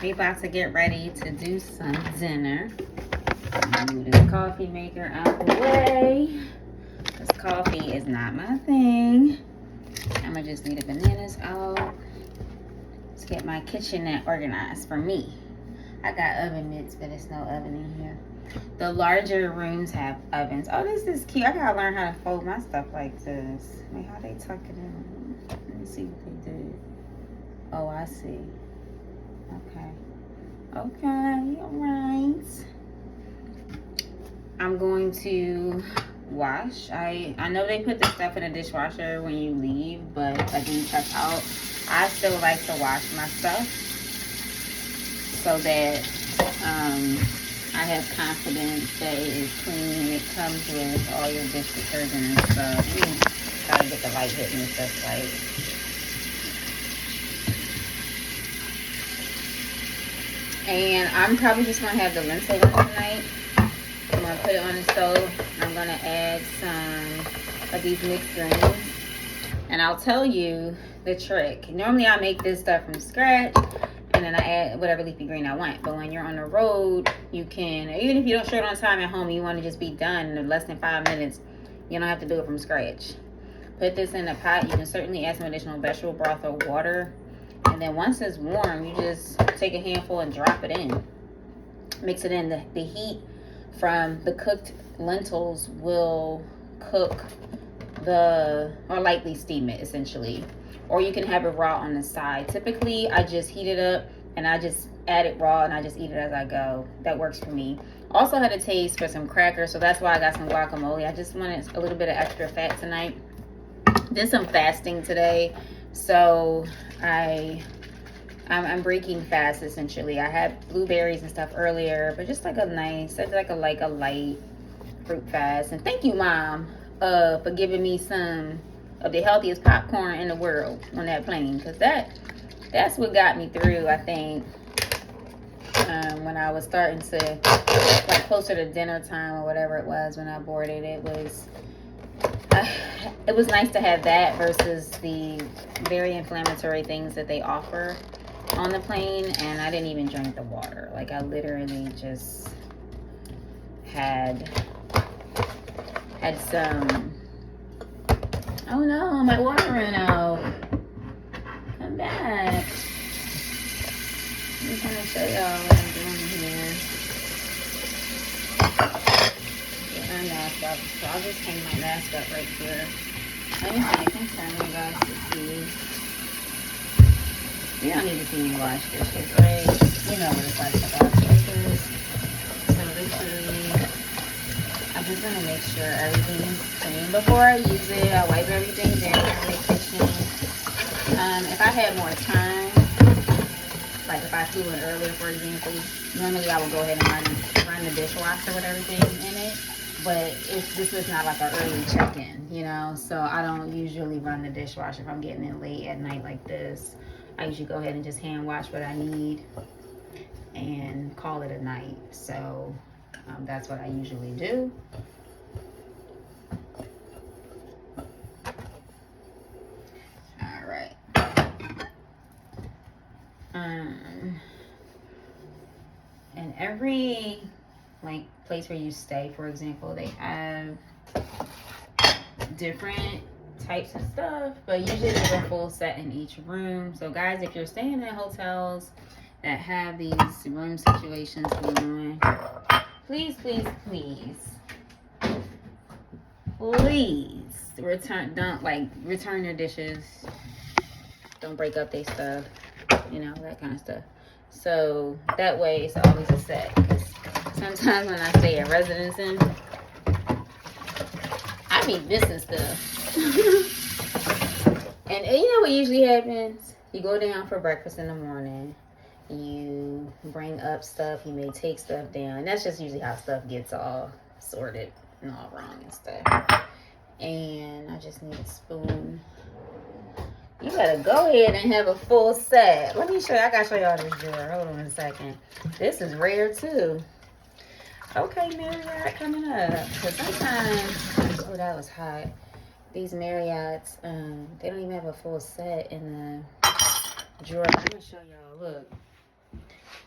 We about to get ready to do some dinner. I'm gonna move this coffee maker out the way. This coffee is not my thing. I'm gonna just leave the bananas out. Let's get my kitchenette organized for me. I got oven mitts, but there's no oven in here. The larger rooms have ovens. Oh, this is cute. I gotta learn how to fold my stuff like this. Wait, how they tuck it in? Let me see what they did. Oh, I see. Okay, all right. I'm going to wash. I know they put this stuff in the dishwasher when you leave, but like when you check out, I still like to wash my stuff so that I have confidence that it is clean and it comes with all your dish detergent and stuff. Let me try to get the light hitting this just right. And I'm probably just gonna have the lentil one tonight. I'm gonna put it on the stove. I'm gonna add some of these mixed greens. And I'll tell you the trick. Normally I make this stuff from scratch and then I add whatever leafy green I want. But when you're on the road, you can, even if you don't show it on time at home, you want to just be done in less than 5 minutes, you don't have to do it from scratch. Put this in a pot. You can certainly add some additional vegetable broth or water. And then once it's warm, you just take a handful and drop it in. Mix it in. The heat from the cooked lentils will cook or lightly steam it essentially. Or you can have it raw on the side. Typically, I just heat it up and I just add it raw and I just eat it as I go. That works for me. Also had a taste for some crackers, so that's why I got some guacamole. I just wanted a little bit of extra fat tonight. Did some fasting today, so I'm breaking fast essentially. I had blueberries and stuff earlier, but just like a nice, like a light fruit fast. And thank you, Mom, for giving me some of the healthiest popcorn in the world on that plane, because that's what got me through, I think. When I was starting to, like, closer to dinner time or whatever it was when I boarded, it was nice to have that versus the very inflammatory things that they offer on the plane. And I didn't even drink the water. Like, I literally just had some. Oh no, my water ran out. Come back. I'm trying to show y'all what I'm doing here. Get my mask up. So I'll just hang my mask up right here. Let me see. I can turn you guys to see. You don't need to see me wash dishes, right? You know what it's like to wash dishes. So literally, I'm just gonna make sure everything is clean before I use it. I wipe everything down in the kitchen. If I had more time, like if I flew in earlier, for example, normally I would go ahead and run the dishwasher with everything in it. But this was not like an early check-in, you know? So I don't usually run the dishwasher if I'm getting in late at night like this. I usually go ahead and just hand wash what I need and call it a night. So that's what I usually do. All right. And every like place where you stay, for example, they have different types of stuff, but usually there's a full set in each room. So guys, if you're staying at hotels that have these room situations going on, please return your dishes. Don't break up their stuff, you know, that kind of stuff. So that way it's always a set. Sometimes when I stay at residences, I be missing stuff. And you know what usually happens? You go down for breakfast in the morning, you bring up stuff, you may take stuff down, and that's just usually how stuff gets all sorted and all wrong and stuff. And I just need a spoon. You better go ahead and have a full set. Let me show you. I gotta show y'all this drawer. Hold on a second. This is rare too. Okay, Marriott coming up. Because sometimes, oh, that was hot. These Marriotts, they don't even have a full set in the drawer. I'm gonna show y'all. Look,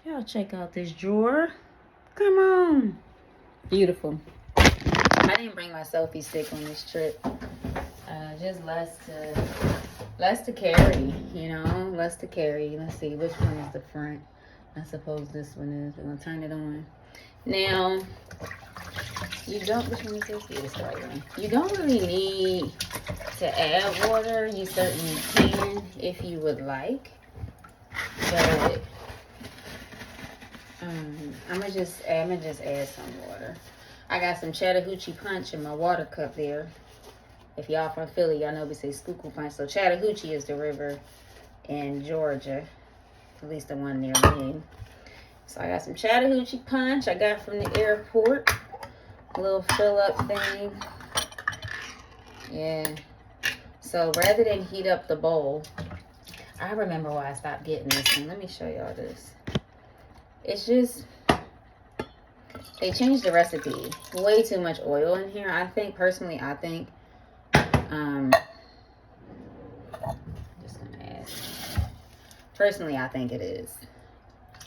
Y'all check out this drawer. Come on. Beautiful. I didn't bring my selfie stick on this trip. Just less to carry, you know, less to carry. Let's see, which one is the front? I suppose this one is. We're gonna turn it on. Now, you don't, which one is this? Yeah, this the right one. You don't really need to add water. You certainly can if you would like. But I'm gonna just add some water. I got some Chattahoochee Punch in my water cup there. If y'all from Philly, y'all know we say Schuylkill Punch. So Chattahoochee is the river in Georgia, at least the one near me. So I got some Chattahoochee Punch I got from the airport. A little fill up thing. Yeah. So rather than heat up the bowl, I remember why I stopped getting this one. Let me show y'all this. It's just, they changed the recipe. Way too much oil in here. I think, personally, just gonna add. Personally, I think it is.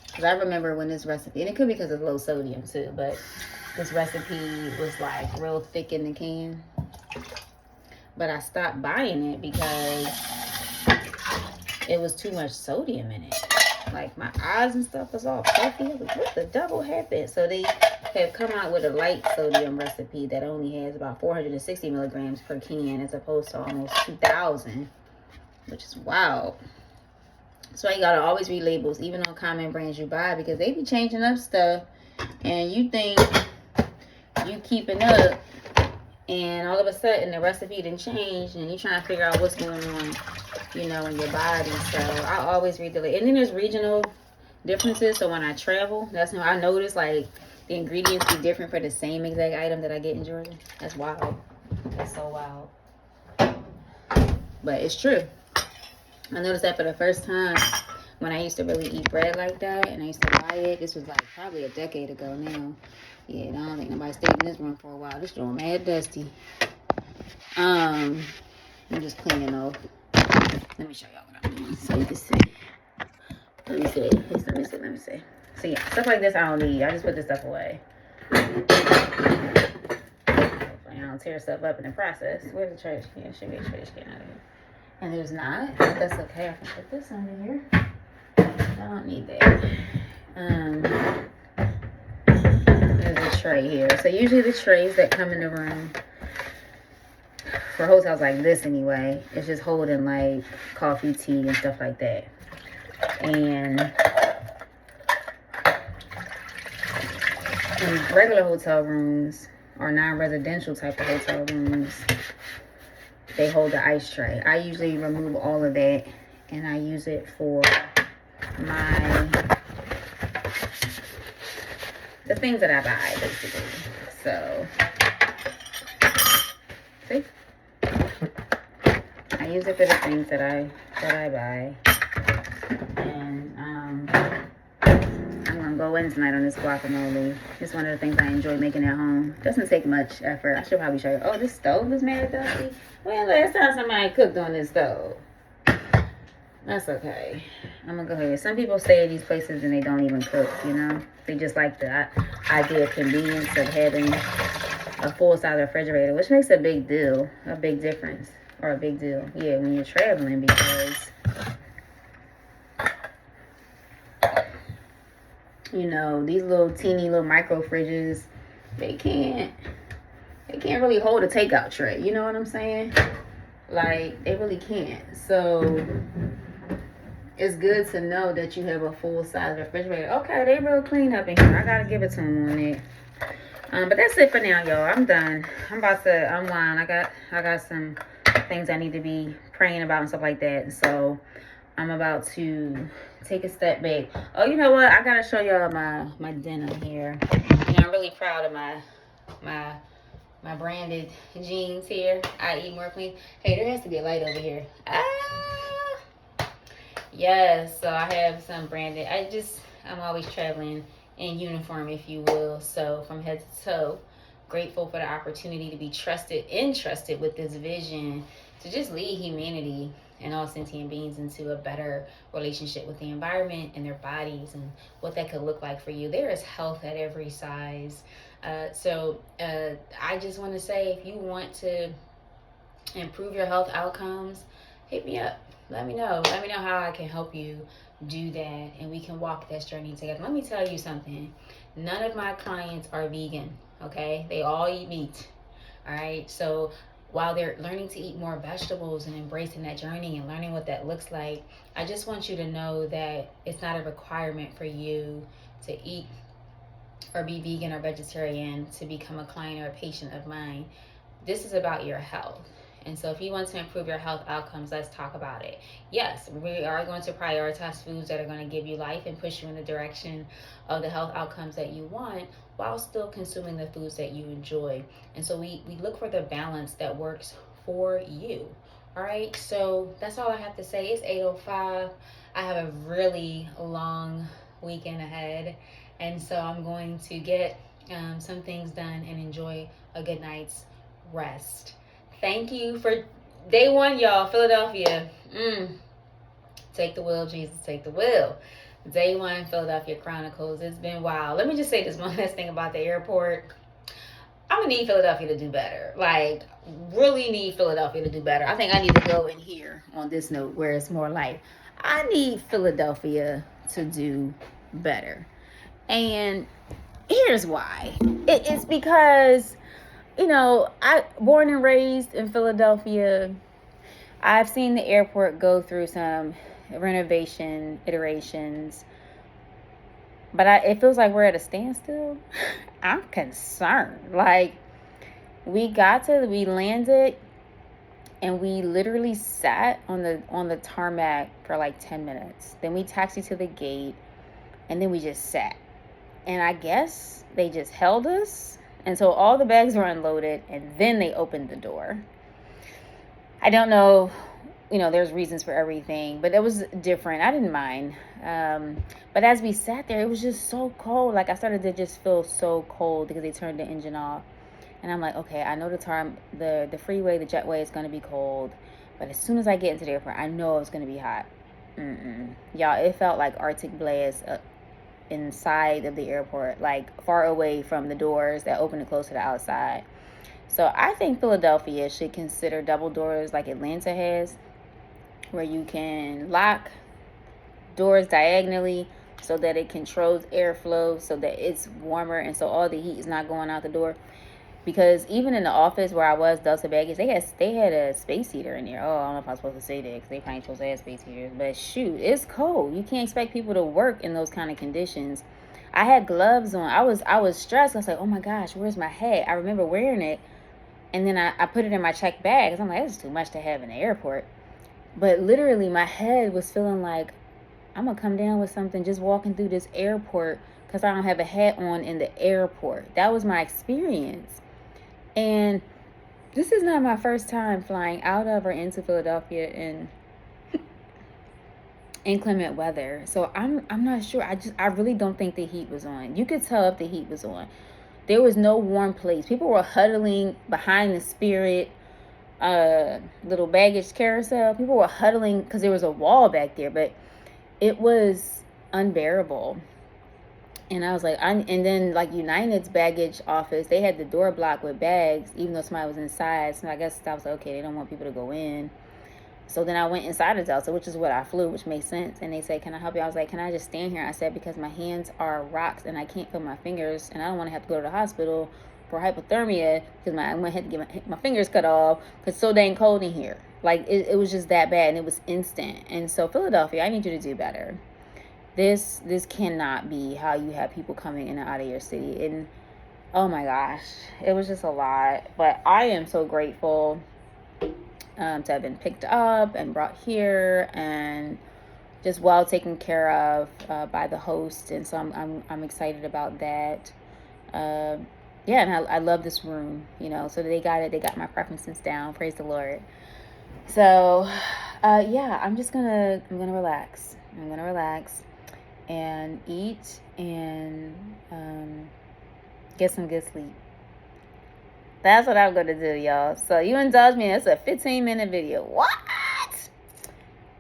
Because I remember when this recipe, and it could be because it's low sodium too, but this recipe was like real thick in the can. But I stopped buying it because it was too much sodium in it. Like my eyes and stuff was all puffy. I was like, what the devil happened? So they have come out with a light sodium recipe that only has about 460 milligrams per can as opposed to almost 2,000, which is wild. So you gotta always read labels, even on common brands you buy, because they be changing up stuff and you think you keeping up and all of a sudden the recipe didn't change and you're trying to figure out what's going on, you know, in your body. So I always read the label. And then there's regional differences. So when I travel, that's when I notice like the ingredients be different for the same exact item that I get in Georgia. That's wild. That's so wild. But it's true. I noticed that for the first time when I used to really eat bread like that, and I used to buy it. This was like probably a decade ago now. Yeah, I don't think nobody stayed in this room for a while. This room mad dusty. I'm just cleaning off. Let me show y'all what I'm doing so you can see. Let me see. So yeah, stuff like this I don't need. I just put this stuff away. Hopefully I don't tear stuff up in the process. Where's the trash can? Should be a trash can out of here. And there's not, but that's okay. I can put this under here. I don't need that. There's a tray here. So usually the trays that come in the room for hotels like this anyway, it's just holding like coffee, tea, and stuff like that. And in regular hotel rooms or non-residential type of hotel rooms, they hold the ice tray. I usually remove all of that and I use it for the things that I buy, basically. So, see? I use it for the things that I buy. And I'm gonna go in tonight on this guacamole. It's one of the things I enjoy making at home. Doesn't take much effort. I should probably show you. Oh, this stove is mad dusty. When last time somebody cooked on this stove? That's okay. I'm gonna go ahead. Some people stay at these places and they don't even cook, you know? They just like the idea of convenience of having a full-size refrigerator, which makes a big deal, a big difference, or a big deal. Yeah, when you're traveling, because, you know, these little teeny little micro fridges, they can't really hold a takeout tray. You know what I'm saying? Like, they really can't. So it's good to know that you have a full-size refrigerator. Okay, they real clean up in here. I gotta give it to them on it. But that's it for now, y'all. I'm done. I'm about to unwind. I got some things I need to be praying about and stuff like that. So I'm about to take a step back. Oh, you know what? I gotta show y'all my dinner here. You know, I'm really proud of my branded jeans here. iEatMorePlants. Hey, there has to be a light over here. Yes, so I have some branded. I'm always traveling in uniform, if you will. So from head to toe, grateful for the opportunity to be entrusted with this vision to just lead humanity and all sentient beings into a better relationship with the environment and their bodies, and what that could look like for you. There is health at every size. So I just want to say, if you want to improve your health outcomes, hit me up. Let me know. Let me know how I can help you do that, and we can walk this journey together. Let me tell you something. None of my clients are vegan, okay? They all eat meat, all right? So while they're learning to eat more vegetables and embracing that journey and learning what that looks like, I just want you to know that it's not a requirement for you to eat or be vegan or vegetarian to become a client or a patient of mine. This is about your health. And so if you want to improve your health outcomes, let's talk about it. Yes, we are going to prioritize foods that are going to give you life and push you in the direction of the health outcomes that you want, while still consuming the foods that you enjoy. And so we look for the balance that works for you. All right, so that's all I have to say. It's 8:05. I have a really long weekend ahead, and so I'm going to get some things done and enjoy a good night's rest. Thank you for day one, y'all. Philadelphia. Take the wheel, Jesus, take the wheel. Day one, Philadelphia Chronicles. It's been wild. Let me just say this one last thing about the airport. I'm going to need Philadelphia to do better. Like, really need Philadelphia to do better. I think I need to go in here on this note where it's more like, I need Philadelphia to do better. And here's why. It's because, you know, I born and raised in Philadelphia. I've seen the airport go through some renovation iterations, but it feels like we're at a standstill. I'm concerned. Like, we landed, and we literally sat on the tarmac for like 10 minutes. Then we taxied to the gate, and then we just sat. And I guess they just held us until all the bags were unloaded, and then they opened the door. I don't know, there's reasons for everything, but it was different. I didn't mind. But as we sat there, it was just so cold. Like, I started to just feel so cold because they turned the engine off. And I'm like, okay, I know the freeway, the jetway is going to be cold. But as soon as I get into the airport, I know it's going to be hot. Y'all, it felt like Arctic blast inside of the airport, like far away from the doors that open and close to the outside. So I think Philadelphia should consider double doors like Atlanta has, where you can lock doors diagonally so that it controls airflow, so that it's warmer, and so all the heat is not going out the door. Because even in the office where I was, Delta baggage, they had a space heater in there. Oh, I don't know if I'm supposed to say that because they probably supposed to have space heaters. But shoot, it's cold. You can't expect people to work in those kind of conditions. I had gloves on. I was stressed. I was like, oh my gosh, where's my hat? I remember wearing it. And then I put it in my checked bag because I'm like, this is too much to have in the airport. But literally, my head was feeling like, I'm going to come down with something just walking through this airport because I don't have a hat on in the airport. That was my experience. And this is not my first time flying out of or into Philadelphia in inclement weather. So I'm not sure. I really don't think the heat was on. You could tell if the heat was on. There was no warm place. People were huddling behind the Spirit little baggage carousel. People were huddling because there was a wall back there, but it was unbearable. And I was like, and then like United's baggage office, they had the door blocked with bags, even though somebody was inside. So I guess I was like, okay, they don't want people to go in. So then I went inside of Delta, which is what I flew, which makes sense. And they said, can I help you? I was like, can I just stand here? I said, because my hands are rocks and I can't feel my fingers, and I don't want to have to go to the hospital for hypothermia because I'm going to have to get my fingers cut off because it's so dang cold in here. Like, it was just that bad, and it was instant. And so Philadelphia, I need you to do better. This cannot be how you have people coming in and out of your city. And oh my gosh, it was just a lot. But I am so grateful to have been picked up and brought here and just well taken care of by the host. And so I'm excited about that. And I love this room, so they got my preferences down. Praise the Lord. So I'm gonna relax. I'm gonna relax and eat and get some good sleep. That's what I'm gonna do, y'all. So you indulge me. It's a 15-minute video. What?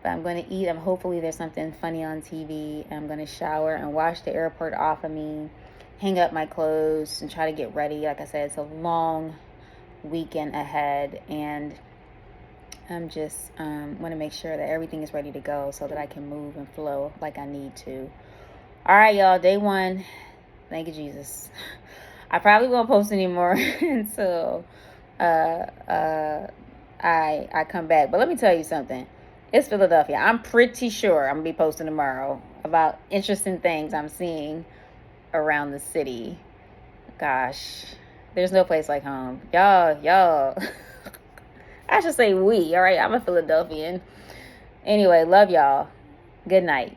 But I'm going to eat. Hopefully there's something funny on TV. I'm going to shower and wash the airport off of me, hang up my clothes, and try to get ready. Like I said, it's a long weekend ahead, and I'm just want to make sure that everything is ready to go so that I can move and flow like I need to. All right, y'all, day 1. Thank you, Jesus. I probably won't post anymore until I come back. But let me tell you something. It's Philadelphia. I'm pretty sure I'm going to be posting tomorrow about interesting things I'm seeing around the city. Gosh, there's no place like home. Y'all. I should say we, all right? I'm a Philadelphian. Anyway, love y'all. Good night.